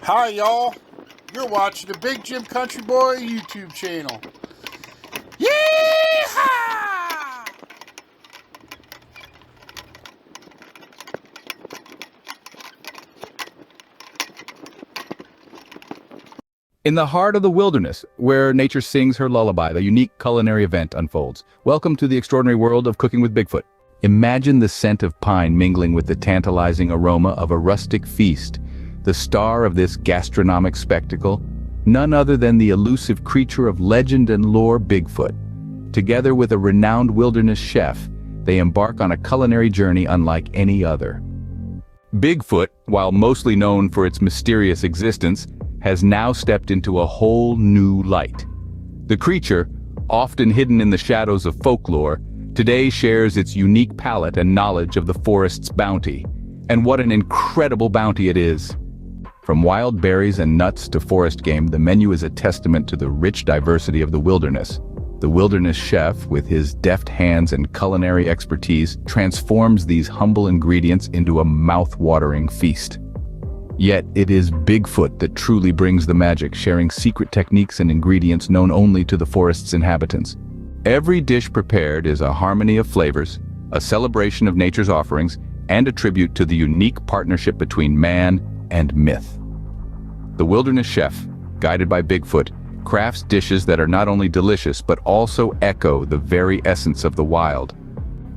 Hi y'all, you're watching the Big Jim Country Boy YouTube channel. Yeehaw! In the heart of the wilderness, where nature sings her lullaby, the unique culinary event unfolds. Welcome to the extraordinary world of cooking with Bigfoot. Imagine the scent of pine mingling with the tantalizing aroma of a rustic feast. The star of this gastronomic spectacle, none other than the elusive creature of legend and lore, Bigfoot. Together with a renowned wilderness chef, they embark on a culinary journey unlike any other. Bigfoot, while mostly known for its mysterious existence, has now stepped into a whole new light. The creature, often hidden in the shadows of folklore, today shares its unique palate and knowledge of the forest's bounty. And what an incredible bounty it is! From wild berries and nuts to forest game, the menu is a testament to the rich diversity of the wilderness. The wilderness chef, with his deft hands and culinary expertise, transforms these humble ingredients into a mouth-watering feast. Yet it is Bigfoot that truly brings the magic, sharing secret techniques and ingredients known only to the forest's inhabitants. Every dish prepared is a harmony of flavors, a celebration of nature's offerings, and a tribute to the unique partnership between man and myth. The wilderness chef, guided by Bigfoot, crafts dishes that are not only delicious but also echo the very essence of the wild.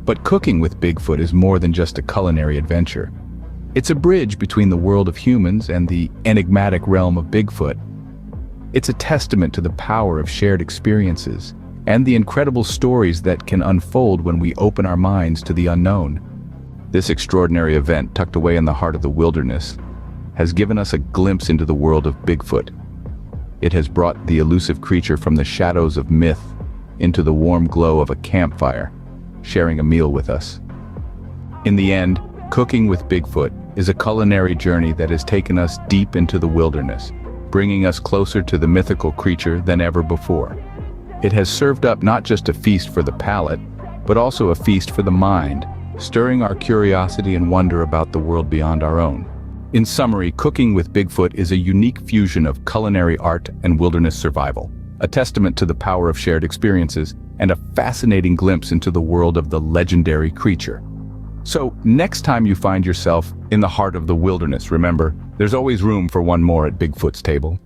But cooking with Bigfoot is more than just a culinary adventure. It's a bridge between the world of humans and the enigmatic realm of Bigfoot. It's a testament to the power of shared experiences and the incredible stories that can unfold when we open our minds to the unknown. This extraordinary event, tucked away in the heart of the wilderness, has given us a glimpse into the world of Bigfoot. It has brought the elusive creature from the shadows of myth into the warm glow of a campfire, sharing a meal with us. In the end, cooking with Bigfoot is a culinary journey that has taken us deep into the wilderness, bringing us closer to the mythical creature than ever before. It has served up not just a feast for the palate, but also a feast for the mind, stirring our curiosity and wonder about the world beyond our own. In summary, cooking with Bigfoot is a unique fusion of culinary art and wilderness survival, a testament to the power of shared experiences and a fascinating glimpse into the world of the legendary creature. So, next time you find yourself in the heart of the wilderness, remember, there's always room for one more at Bigfoot's table.